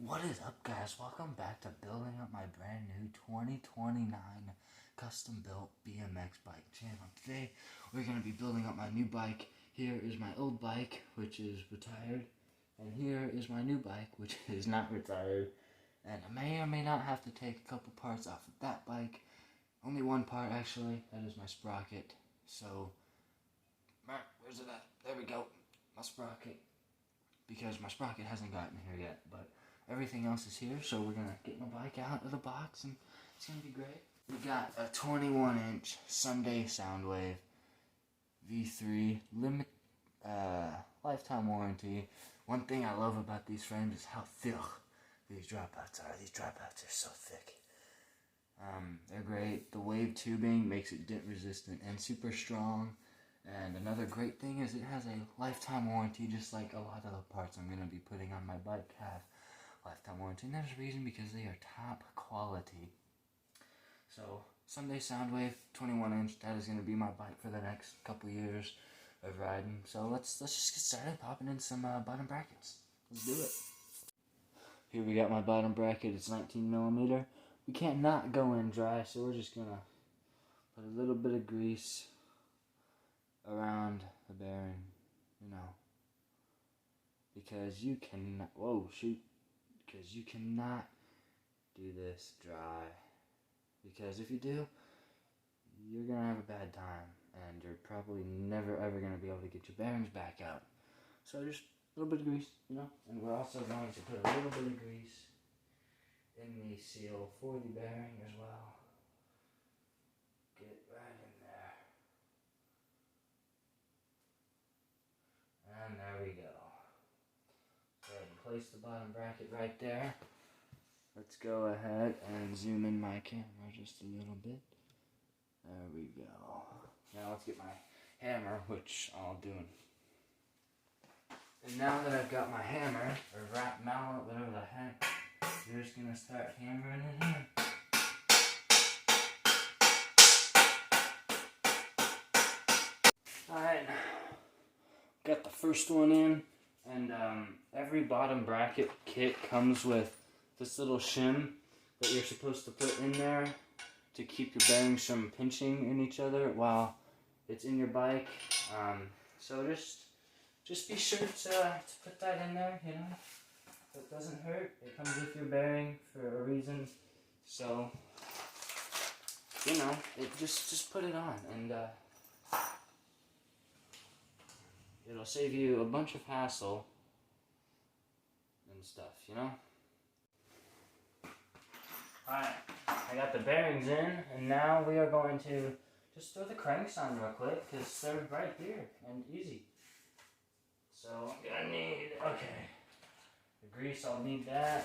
What is up, guys? Welcome back to building up my brand new 2029 custom built BMX bike channel. Today we're going to be building up my new bike. Here is my old bike, which is retired, and here is my new bike, which is not retired. And I may or may not have to take a couple parts off of that bike. Only one part, actually. That is my sprocket. So, where's it at? There we go. My sprocket. Because my sprocket hasn't gotten here yet, but everything else is here, so we're gonna get my bike out of the box and it's gonna be great. We got a 21-inch Sunday Soundwave V3 lifetime warranty. One thing I love about these frames is how thick these dropouts are. These dropouts are so thick. They're great. The wave tubing makes it dent resistant and super strong. And another great thing is it has a lifetime warranty, just like a lot of the parts I'm going to be putting on my bike have lifetime warranty. And there's a reason, because they are top quality. So, Sunday Soundwave 21-inch, that is going to be my bike for the next couple years of riding. So let's just get started popping in some bottom brackets. Let's do it. Here we got my bottom bracket. It's 19mm. We can't not go in dry, so we're just going to put a little bit of grease around the bearing, because you cannot, because you cannot do this dry, because if you do, you're going to have a bad time, and you're probably never ever going to be able to get your bearings back out. So just a little bit of grease, and we're also going to put a little bit of grease in the seal for the bearing as well. Get right in there. And there we go. Go ahead and place the bottom bracket right there. Let's go ahead and zoom in my camera just a little bit. There we go. Now let's get my hammer, which I'll do. And now that I've got my hammer, or wrap mallet, whatever the heck, you're just going to start hammering it in. Alright. Got the first one in, and every bottom bracket kit comes with this little shim that you're supposed to put in there to keep your bearings from pinching in each other while it's in your bike. So just be sure to put that in there, It doesn't hurt. It comes with your bearing for a reason. So, just put it on, and it'll save you a bunch of hassle and stuff, Alright, I got the bearings in, and now we are going to just throw the cranks on real quick, because they're right here, and easy. So, I'm gonna need, the grease, I'll need that.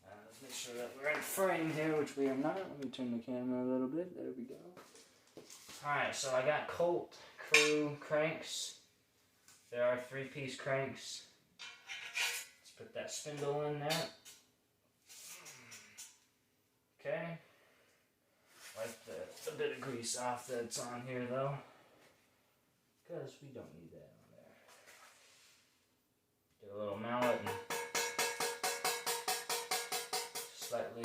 Let's make sure that we're in frame here, which we are not. Let me turn the camera a little bit, there we go. Alright, so I got Colt Crew cranks. There are 3-piece cranks. Let's put that spindle in there. Okay. Wipe the bit of grease off that's on here though, because we don't need that on there. Get a little mallet and slightly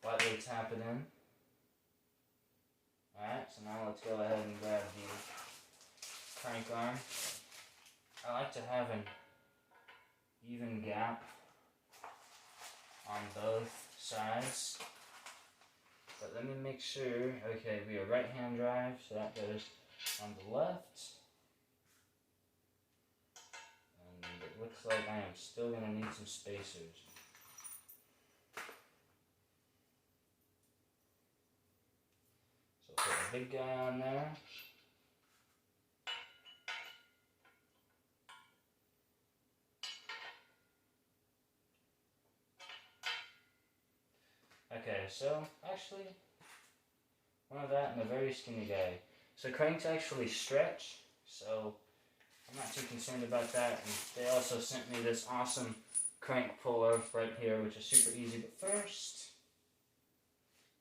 lightly tap it in. Alright, so now let's go ahead and grab the crank arm. I like to have an even gap on both sides. But let me make sure. Okay, we are right-hand drive, so that goes on the left. And it looks like I am still going to need some spacers. Put the big guy on there. Okay, so actually, one of that and a very skinny guy. So cranks actually stretch, so I'm not too concerned about that. And they also sent me this awesome crank puller right here, which is super easy. But first,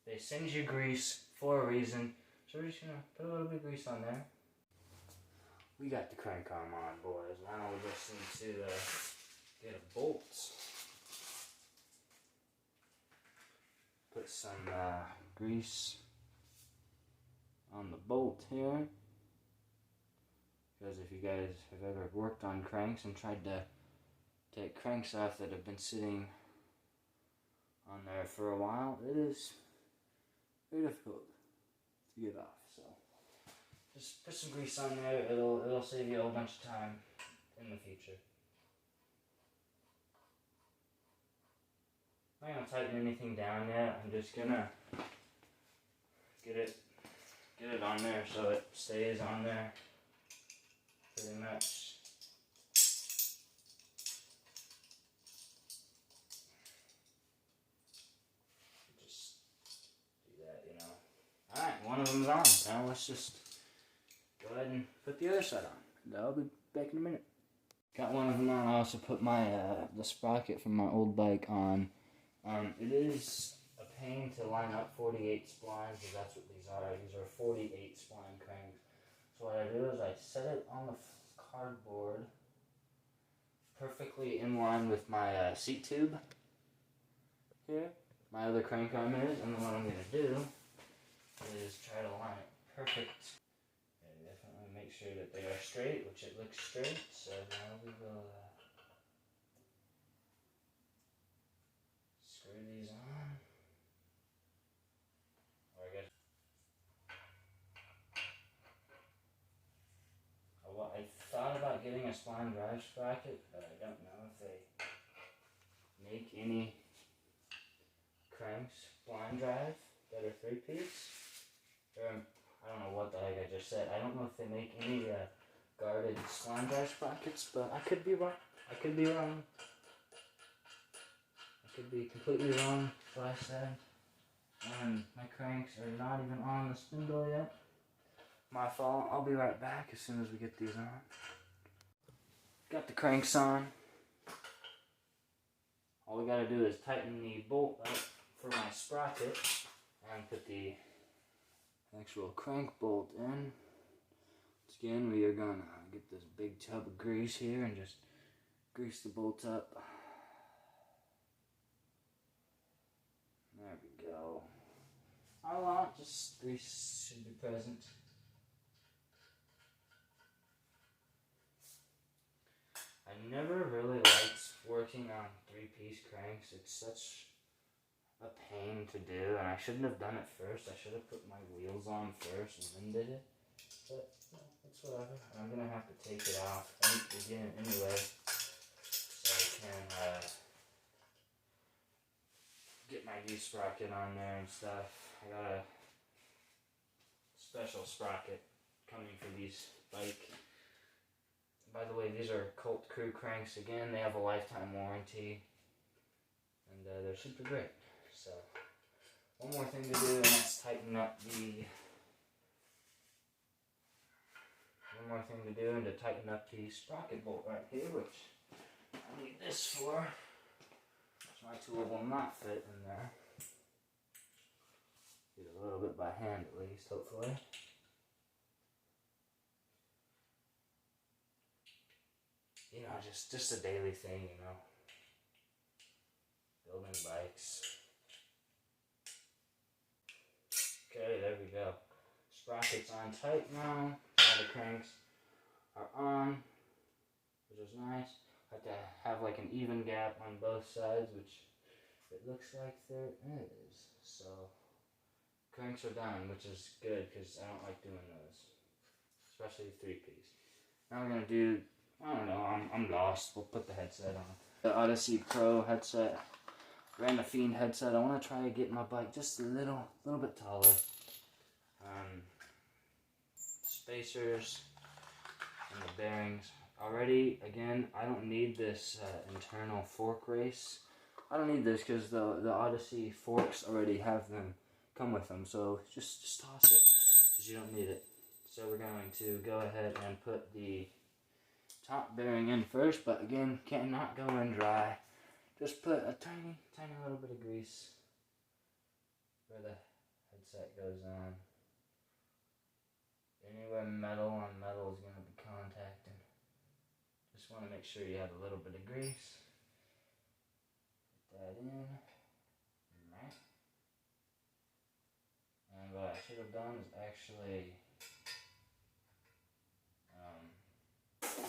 they send you grease for a reason, so we're just going to put a little bit of grease on there. We got the crank arm on, boys. Now we just need to get a some grease on the bolt here, because if you guys have ever worked on cranks and tried to take cranks off that have been sitting on there for a while, it is very difficult to get off. So just put some grease on there. It'll save you a whole bunch of time in the future. I'm not gonna tighten anything down yet. I'm just gonna get it on there so it stays on there pretty much. Just do that, you know. Alright, one of them's on. Now let's just go ahead and put the other side on. I'll be back in a minute. Got one of them on. I also put my the sprocket from my old bike on. It is a pain to line up 48 splines, because that's what these are. These are 48 spline cranks. So what I do is I set it on the cardboard perfectly in line with my seat tube here. My other crank arm is, and then what I'm going to do is try to line it perfect. And definitely make sure that they are straight, which it looks straight. So now we will screw these on. Or I guess I thought about getting a spline drive sprocket, but I don't know if they make any cranks spline drive that are 3-piece. I don't know what the heck I just said. I don't know if they make any guarded spline drive sprockets, but I could be wrong. I could be wrong. I could be completely wrong with what I said. And my cranks are not even on the spindle yet. My fault. I'll be right back as soon as we get these on. Got the cranks on. All we gotta do is tighten the bolt up for my sprocket and put the actual crank bolt in. Once again, we are gonna get this big tub of grease here and just grease the bolt up. There we go. Not a lot, just grease should be present. I never really liked working on 3-piece cranks. It's such a pain to do, and I shouldn't have done it first. I should have put my wheels on first and then did it. But it's whatever. I'm gonna have to take it off again anyway, so I can get my new sprocket on there and stuff. I got a special sprocket coming for these bike. By the way, these are Colt Crew cranks. Again, they have a lifetime warranty, and they're super great. So, one more thing to do, and that's tighten up the. One more thing to do, and to tighten up the sprocket bolt right here, which I need this for. So my tool will not fit in there. Get a little bit by hand at least, hopefully. You know, just a daily thing, you know. Building bikes. Okay, there we go. Sprocket's on tight now. All the cranks are on, which is nice. Have to have like an even gap on both sides, which it looks like there is. So, cranks are done, which is good because I don't like doing those, especially 3-piece. Now we're gonna do. I don't know, I'm lost. We'll put the headset on. The Odyssey Pro headset. Ran the Fiend headset. I want to try to get my bike just a little bit taller. Spacers and the bearings. Already, again, I don't need this internal fork race. I don't need this because the Odyssey forks already have them, come with them. So just toss it because you don't need it. So we're going to go ahead and put the top bearing in first, but again, cannot go in dry. Just put a tiny little bit of grease where the headset goes on. Anywhere metal on metal is going to be contacting. Just want to make sure you have a little bit of grease. Put that in. Right. done is actually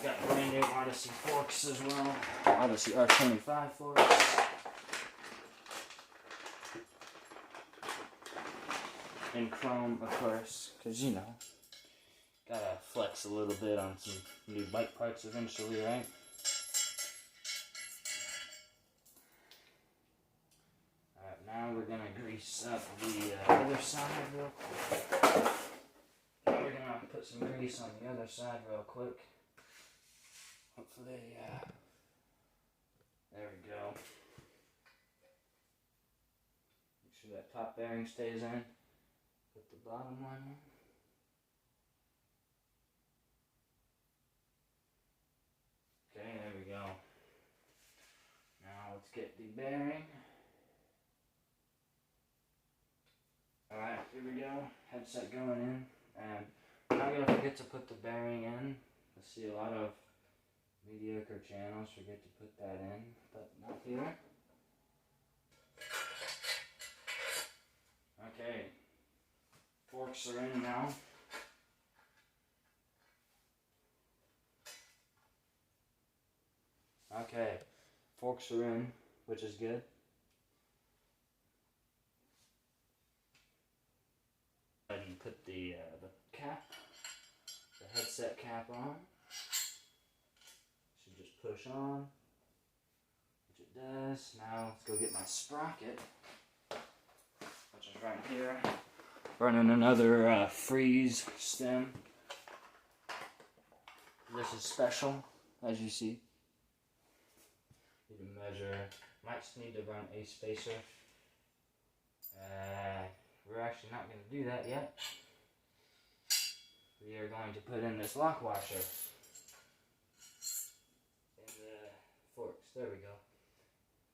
got brand new Odyssey forks as well. Odyssey R25 forks. In chrome, of course, because you know, gotta flex a little bit on some new bike parts eventually, right? Alright, now we're gonna grease up the other side real quick. Now we're gonna put some grease on the other side real quick. Hopefully, there we go. Make sure that top bearing stays in. Put the bottom one in. Okay, there we go. Now let's get the bearing. Alright, here we go. Headset going in. And I'm not going to forget to put the bearing in. I see a lot of mediocre channels forget to put that in, but not here. Okay. Forks are in now. Okay, forks are in, which is good. Go ahead and put the cap, the headset cap on. Should just push on, which it does. Now let's go get my sprocket, which is right here. Running another freeze stem. This is special, as you see. Need to measure. Might need to run a spacer. We're actually not going to do that yet. We are going to put in this lock washer in the forks. There we go.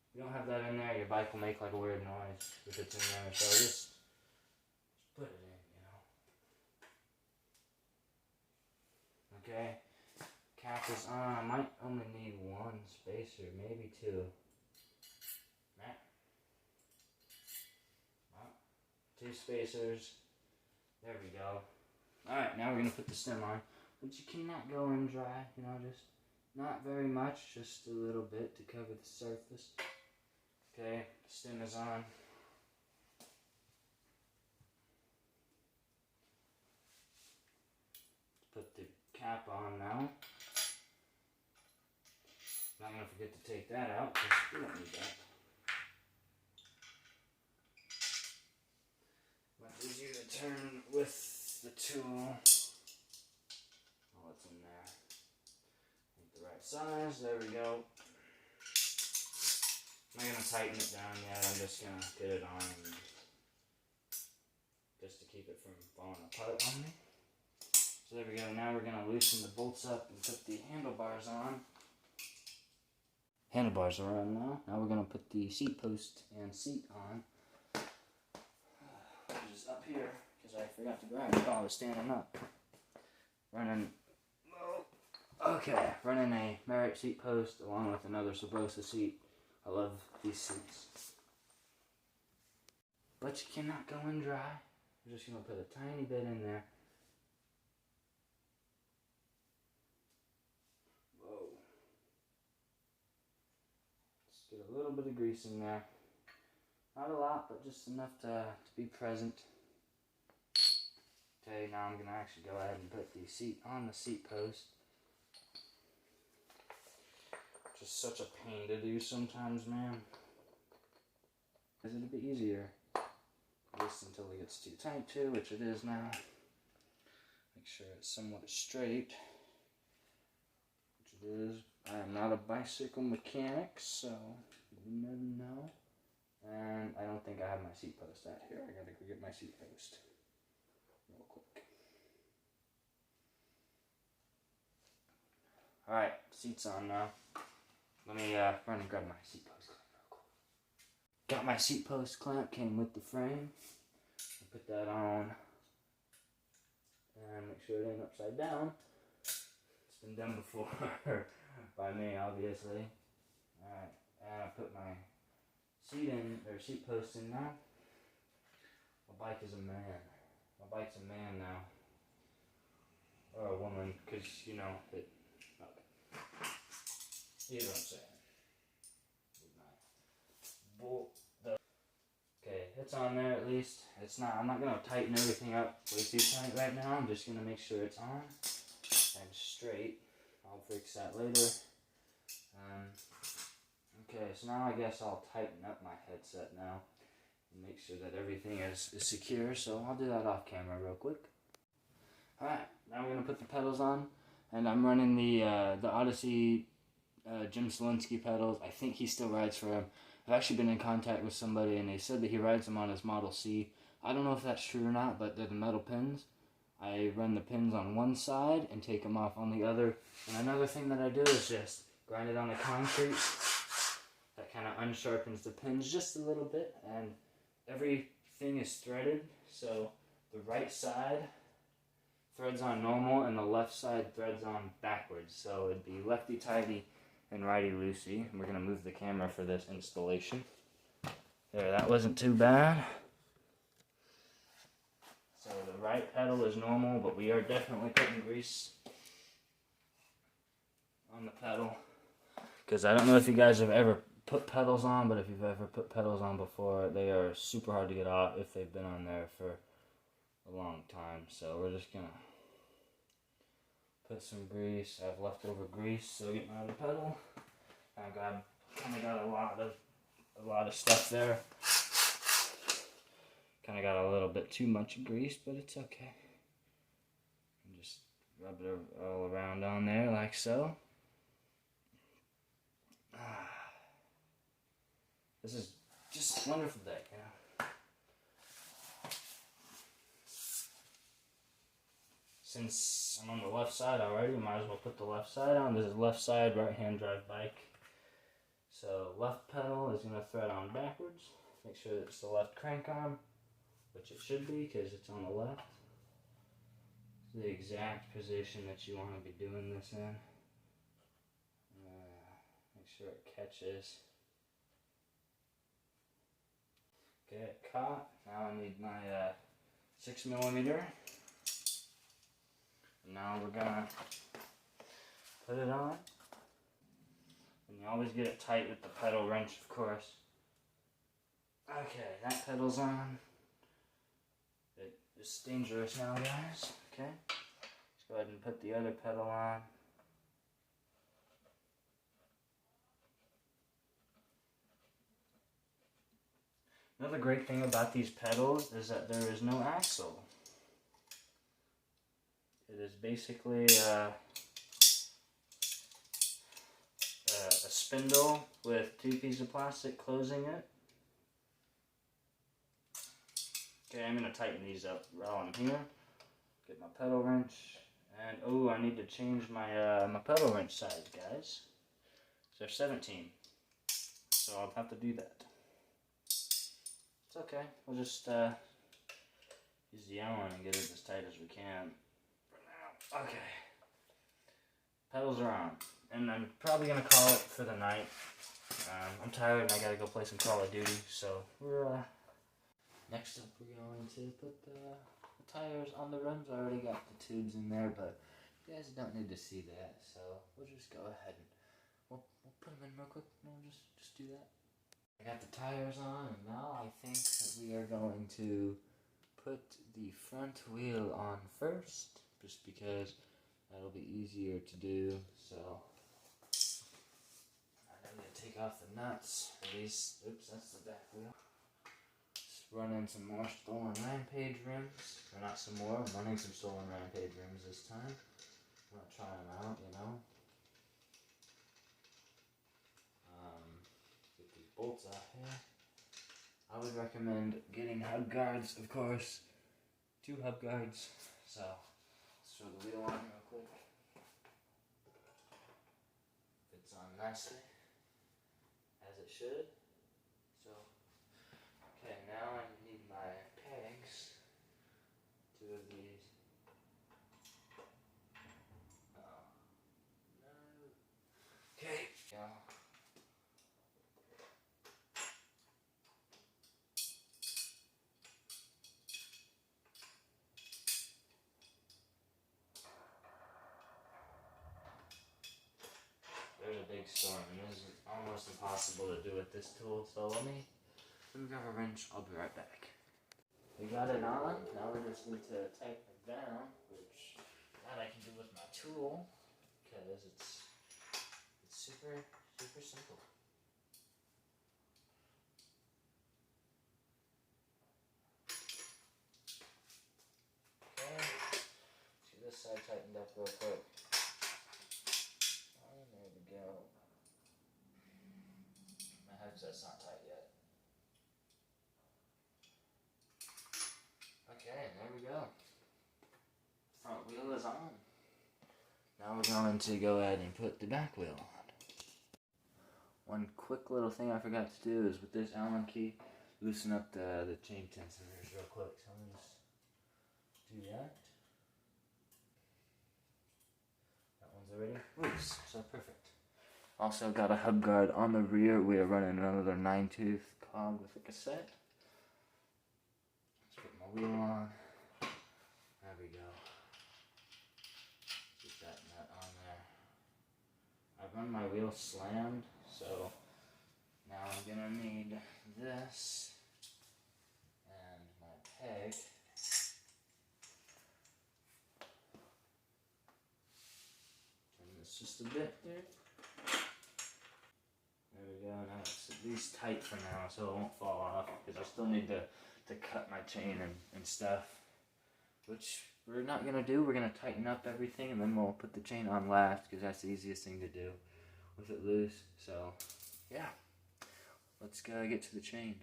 If you don't have that in there, your bike will make like a weird noise if it's in there. So just put it in, you know. Okay. Cap is on. I might only need one spacer, maybe two. Matt? Well, two spacers. There we go. Alright, now we're going to put the stem on. But you cannot go in dry, you know, just not very much, just a little bit to cover the surface. Okay, the stem is on. Put the cap on now. Not going to forget to take that out, because we don't need that. Much easier to turn with the tool. Oh, what's in there? Make the right size. There we go. I'm not going to tighten it down yet. I'm just going to get it on just to keep it from falling apart on me. So there we go. Now we're going to loosen the bolts up and put the handlebars on. Handlebars are on now. Now we're going to put the seat post and seat on. Which is up here, because I forgot to grab it while I was standing up. Running a Merit seat post along with another Sabrosa seat. I love these seats. But you cannot go in dry. We're just going to put a tiny bit in there. Get a little bit of grease in there. Not a lot, but just enough to be present. Okay, now I'm going to actually go ahead and put the seat on the seat post. Which is such a pain to do sometimes, man. Because it'll be easier. Just until it gets too tight too, which it is now. Make sure it's somewhat straight. Which it is. I am not a bicycle mechanic, so you never know. And I don't think I have my seat post out here. I gotta go get my seat post real quick. Alright, seat's on now. Let me run and grab my seat post clamp real quick. Got my seat post clamp, came with the frame. I put that on and make sure it ain't upside down. It's been done before. By me, obviously. Alright, and I put my seat post in now. My bike is a man. My bike's a man now. Or a woman, because, you know, it... Okay. You know what I'm saying. Okay, it's on there at least. It's not, I'm not going to tighten everything up way too tight right now. I'm just going to make sure it's on and straight. I'll fix that later. Okay, so now I guess I'll tighten up my headset now and make sure that everything is secure. So I'll do that off camera real quick. Alright, now we're going to put the pedals on. And I'm running the Odyssey Jim Selinsky pedals. I think he still rides for him. I've actually been in contact with somebody and they said that he rides them on his Model C. I don't know if that's true or not, but they're the metal pins. I run the pins on one side and take them off on the other. And another thing that I do is just grind it on the concrete. That kind of unsharpens the pins just a little bit. And everything is threaded. So the right side threads on normal and the left side threads on backwards. So it'd be lefty-tighty and righty-loosey. We're going to move the camera for this installation. There, that wasn't too bad. So the right pedal is normal, but we are definitely putting grease on the pedal. Because I don't know if you guys have ever put pedals on, but if you've ever put pedals on before, they are super hard to get off if they've been on there for a long time. So we're just going to put some grease. I have leftover grease, so get my other pedal. I kind of got a lot of stuff there. Kind of got a little bit too much grease, but it's okay. And just rub it all around on there like so. This is just a wonderful day, you know. Since I'm on the left side already, might as well put the left side on. This is left side, right hand drive bike. So left pedal is going to thread on backwards. Make sure that it's the left crank arm, which it should be because it's on the left. It's the exact position that you want to be doing this in. Make sure it catches. Okay, it caught. Now I need my 6mm. Now we're gonna put it on. And you always get it tight with the pedal wrench, of course. Okay, that pedal's on. It's dangerous now, guys. Okay, let's go ahead and put the other pedal on. Another great thing about these pedals is that there is no axle. It is basically a spindle with two pieces of plastic closing it. Okay, I'm going to tighten these up while I'm here. Get my pedal wrench. And, oh, I need to change my my pedal wrench size, guys. So they're 17. So I'll have to do that. It's okay. We'll just use the Allen and get it as tight as we can. Okay, pedals are on, and I'm probably going to call it for the night. I'm tired and I got to go play some Call of Duty, so we're, next up we're going to put the tires on the rims. I already got the tubes in there, but you guys don't need to see that, so we'll just go ahead and we'll put them in real quick, and we'll just do that. I got the tires on, and now I think that we are going to put the front wheel on first. Just because that'll be easier to do. So I'm going to take off the nuts. Release. Oops, that's the back wheel. Just run in some more Stolen Rampage rims. Or not some more. I'm running some Stolen Rampage rims this time. I'm going to try them out, you know. Get these bolts out here. I would recommend getting hub guards, of course. 2 hub guards. So throw the wheel on real quick. Fits on nicely, as it should. So, okay, now I need my pegs. 2 of these. Oh, no. Okay. Yeah. storm, and it is almost impossible to do with this tool, so let me grab a wrench, I'll be right back. We got it on, now we just need to tighten it down, which that I can do with my tool, because it's super simple. Okay, see this side tightened up real quick. Oh, there we go. My headset's not tight yet. Okay, there we go. Front wheel is on. Now we're going to go ahead and put the back wheel on. One quick little thing I forgot to do is with this Allen key, loosen up the chain tensioners real quick. So I'm going to do that. That one's already loose, so perfect. Also got a hub guard on the rear. We are running another 9-tooth cog with a cassette. Let's put my wheel on. There we go. Get that nut on there. I run my wheel slammed, so now I'm gonna need this and my peg. Turn this just a bit there. There we go. Now it's at least tight for now, so it won't fall off, because I still need to cut my chain and stuff, which we're not going to do. We're going to tighten up everything, and then we'll put the chain on last, because that's the easiest thing to do with it loose. So, yeah. Let's go get to the chain.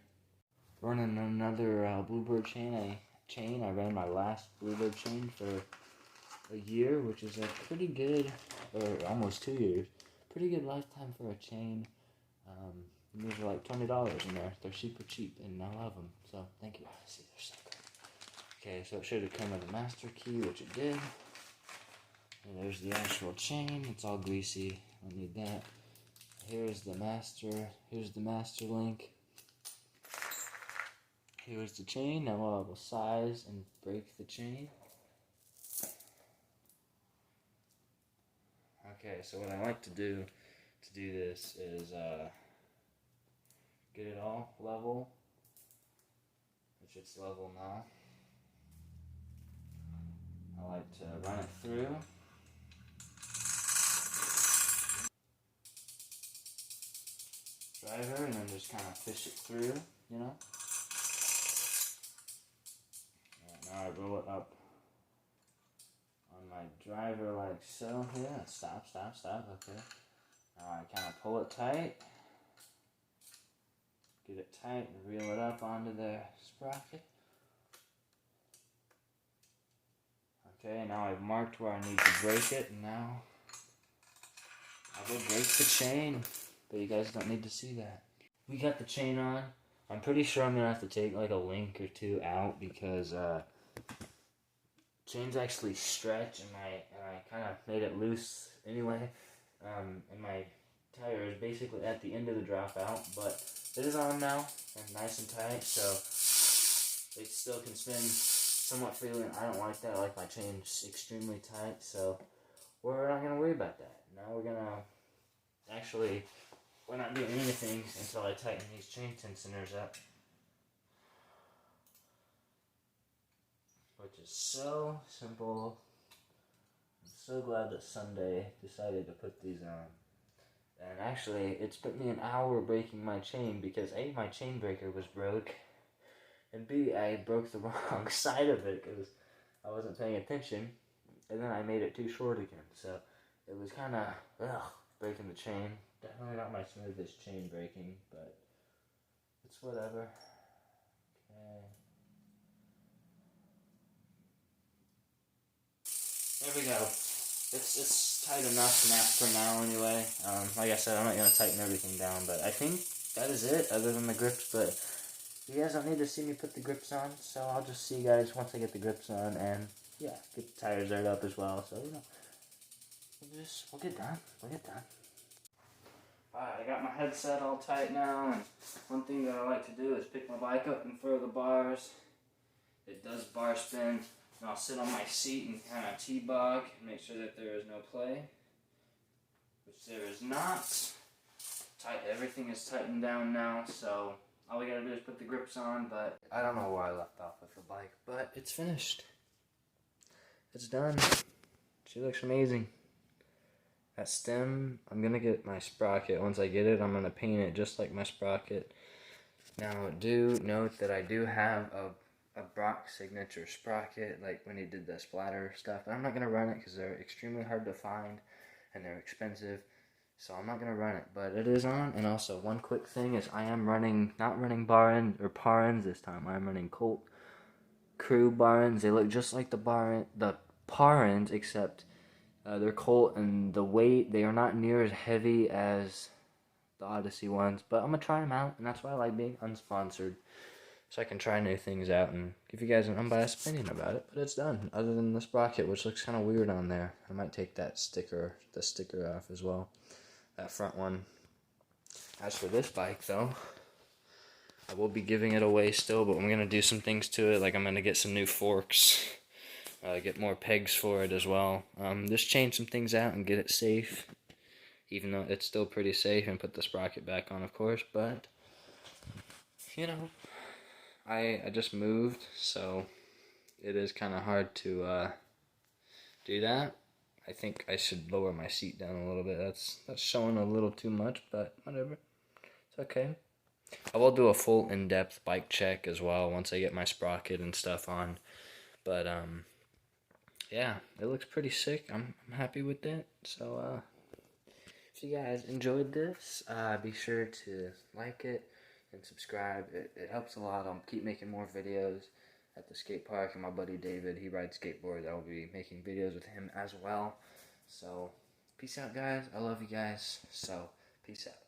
Running another Bluebird chain. I ran my last Bluebird chain for a year, which is a pretty good, or almost 2 years, pretty good lifetime for a chain. These are like $20 in there. They're super cheap, and I love them. So, thank you. See, they're so good. Okay, so it should have come with a master key, which it did. And there's the actual chain. It's all greasy. I need that. Here's the master. Here's the master link. Here's the chain. Now I will size and break the chain. Okay, so what I like to do this is get it all level, which it's level now. I like to run it through. Driver, and then just kind of fish it through, you know. Right, now I roll it up on my driver like so. Yeah, stop, okay. Now I kind of pull it tight. Get it tight and reel it up onto the sprocket. Okay, now I've marked where I need to break it, and now I will break the chain, but you guys don't need to see that. We got the chain on. I'm pretty sure I'm gonna have to take like a link or two out, because chains actually stretch, and I kind of made it loose anyway. And my tire is basically at the end of the dropout, but it is on now and nice and tight, so it still can spin somewhat freely, and I don't like that. I like my chains extremely tight, so we're not going to worry about that. Now we're not doing anything until I tighten these chain tensioners up, which is so simple. I'm so glad that Sunday decided to put these on. And actually, it's took me an hour breaking my chain, because A, my chain breaker was broke, and B, I broke the wrong side of it because I wasn't paying attention, and then I made it too short again. So it was kind of breaking the chain. Definitely not my smoothest chain breaking, but it's whatever. Okay. There we go. It's tight enough for now anyway. Like I said, I'm not going to tighten everything down, but I think that is it, other than the grips. But you guys don't need to see me put the grips on, so I'll just see you guys once I get the grips on, and yeah, get the tires aired up as well. So, you know, we'll get done. Alright, I got my headset all tight now, and one thing that I like to do is pick my bike up and throw the bars. It does bar spin. And I'll sit on my seat and kind of T-bog and make sure that there is no play, which there is not. everything is tightened down now, so all we gotta do is put the grips on, but I don't know where I left off with the bike, but it's finished. It's done. She looks amazing. That stem, I'm gonna get my sprocket. Once I get it, I'm gonna paint it just like my sprocket. Now, do note that I do have a Brock signature sprocket, like when he did the splatter stuff, but I'm not gonna run it because they're extremely hard to find and they're expensive. So I'm not going to run it, but it is on. And also, one quick thing is I am not running bar end or par ends this time. I'm running Colt Crew bar ends. They look just like the par ends, except they're Colt, and the weight, they are not near as heavy as the Odyssey ones. But I'm going to try them out, and that's why I like being unsponsored. So I can try new things out and give you guys an unbiased opinion about it. But it's done, other than the sprocket, which looks kind of weird on there. I might take the sticker off as well. That front one. As for this bike, though, I will be giving it away still, but I'm going to do some things to it. Like, I'm going to get some new forks, get more pegs for it as well. Just change some things out and get it safe, even though it's still pretty safe, and put the sprocket back on, of course. But, you know, I just moved, so it is kind of hard to do that. I think I should lower my seat down a little bit. That's showing a little too much, but whatever. It's okay. I will do a full in-depth bike check as well once I get my sprocket and stuff on. But yeah, it looks pretty sick. I'm happy with it. So if you guys enjoyed this, be sure to like it and subscribe. It helps a lot. I'll keep making more videos at the skate park, and my buddy David, he rides skateboards. I will be making videos with him as well. So, peace out, guys. I love you guys. So, peace out.